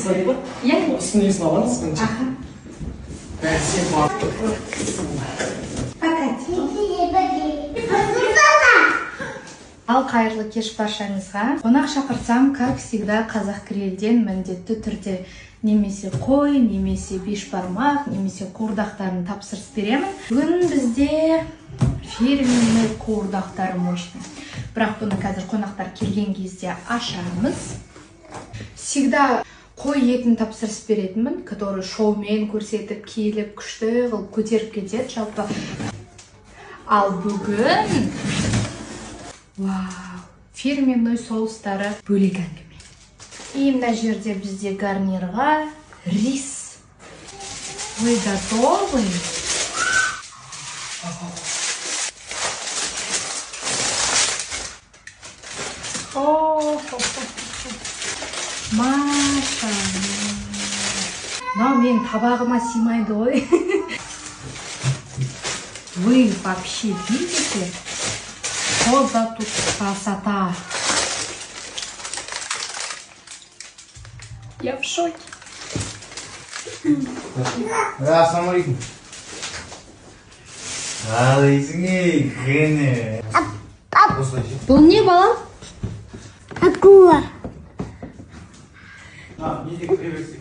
Смотри, вот. Я? Снизу лаванс, конечно. Ага. Спасибо. Ал қайырлы кеш баршаңызға. Қонақ шақырсам, как всегда, қазақ грилден міндетті түрде немесе қой, немесе бешбармақ, немесе қуырдақтарын тапсырыс беремін. Бүгін бізде фирменный қуырдақтар мощный. Бірақ бұны қазір қонақтар келген кезде ашамыз. Всегда қой етін тапсырыс беретінмін, который шоумен көрсетіп, келіп, күшті қылып көтеріп кетеді жалпы. Ал бүгін вау, фирменный соустары бөлек әңгіме. И мына жерде бізде гарнирға рис. Вы готовы? Машалла. Но мен табағыма симайды ғой. Вы вообще видите? Что за тут красота? Я в шоке. Ассалаумалейкум. Алейзіңе, ғene. Бұл не, балам? Акула. Не, приветствие.